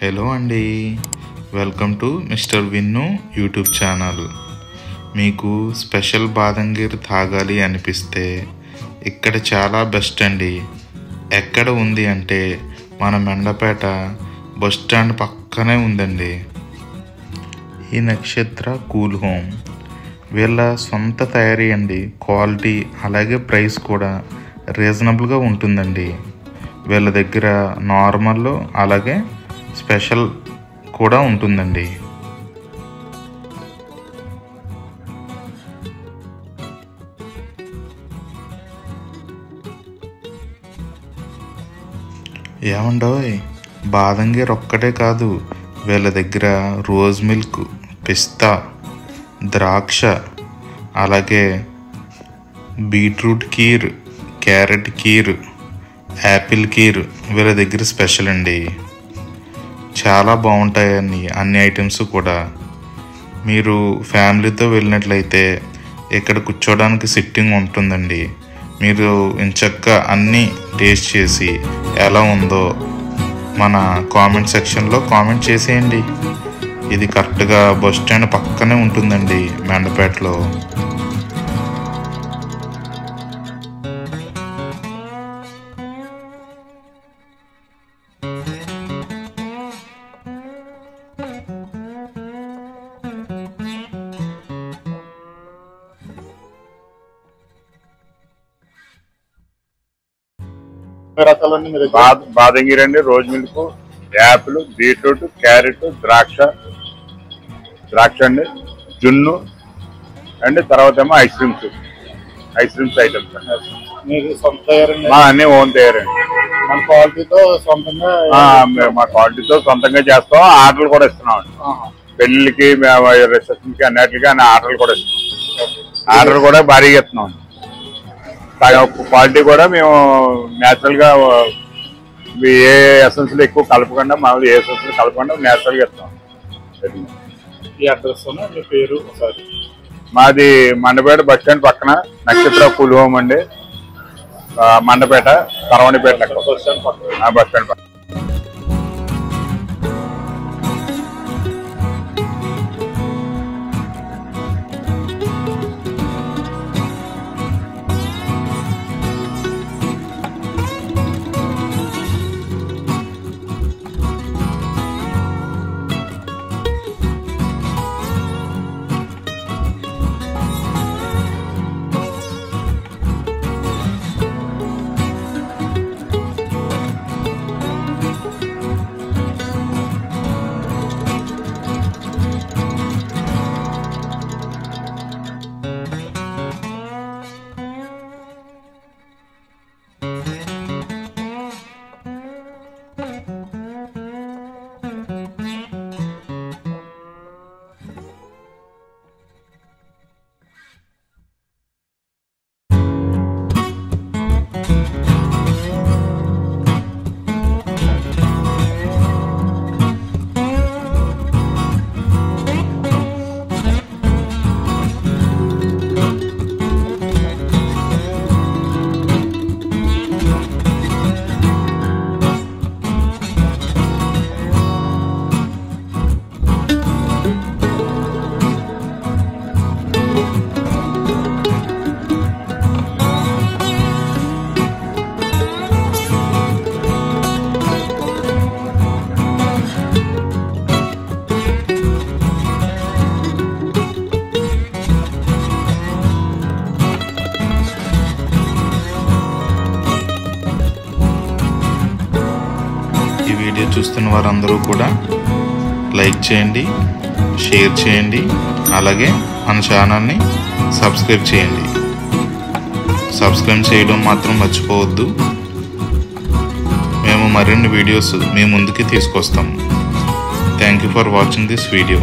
Hello అండి, welcome to mister Vinnu YouTube channel. మీకు special బాదంగీర్ తాగాలి అనిపిస్తే ఇక్కడ చాలా బెస్ట్ అండి. ఎక్కడ ఉంది అంటే మన మెండపేట బస్ స్టాండ్ పక్కనే ఉందండి. ఈ నక్షత్ర కూల్ హోమ్ వీళ్ళ సొంత తయారీ అండి. క్వాలిటీ అలాగే ప్రైస్ కూడా రీజనబుల్గా ఉంటుందండి. వీళ్ళ దగ్గర నార్మల్ అలాగే స్పెషల్ కూడా ఉంటుందండి. ఏమండోయ్, బాదంగీర్ ఒక్కటే కాదు, వీళ్ళ దగ్గర రోజ్ మిల్క్, పిస్తా, ద్రాక్ష అలాగే beetroot kheer, carrot kheer, apple kheer వీళ్ళ దగ్గర స్పెషల్ అండి. చాలా బాగుంటాయని అన్ని ఐటమ్స్ కూడా. మీరు ఫ్యామిలీతో వెళ్ళినట్లయితే ఇక్కడ కూర్చోడానికి సిట్టింగ్ ఉంటుందండి. మీరు ఇంచక్క అన్నీ టేస్ట్ చేసి ఎలా ఉందో మన కామెంట్ సెక్షన్లో కామెంట్ చేసేయండి. ఇది కరెక్ట్గా బస్ స్టాండ్ పక్కనే ఉంటుందండి మెండపేటలో. బాదంగిరి అండి, rose milk, Apple, beetroot, carrot, ద్రాక్ష అండి, జున్ను అండి, తర్వాత ఏమో ఐస్ క్రీమ్స్ ఐటమ్స్ అండి. మీరు సొంత తయారండి? అన్నీ ఓన్ తయారండి. మన క్వాలిటీతో సొంతంగా మా క్వాలిటీతో సొంతంగా చేస్తాం. ఆర్డర్లు కూడా ఇస్తున్నాం అండి. పెళ్లికి, రిసెప్షన్కి అన్నిటికీ అన్ని ఆర్డర్లు కూడా ఇస్తున్నాం. ఆర్డర్ కూడా భారీగా ఇస్తున్నాం. క్వాలిటీ కూడా మేము న్యాచురల్గా ఏ ఎసెన్స్లు ఎక్కువ కలపకుండా, మామూలు ఏ ఎసెన్స్లు కలపకుండా న్యాచురల్గా ఇస్తాం. ఈ అడ్రస్ మీ పేరు ఒకసారి? మాది మండపేట బస్ స్టాండ్ పక్కన నక్షత్ర కూల్ హోమ్ అండి. మండపేట కరవణిపేట బస్ స్టాండ్ పక్కన. బస్ స్టాండ్ పక్కన. వీడియో చూస్తున్న వారందరూ కూడా లైక్ చేయండి, షేర్ చేయండి, అలాగే మన ఛానల్ని సబ్స్క్రైబ్ చేయండి. సబ్స్క్రైబ్ చేయడం మాత్రం మర్చిపోవద్దు. మేము మరిన్ని వీడియోస్ మీ ముందుకి తీసుకొస్తాము. Thank you for watching this video.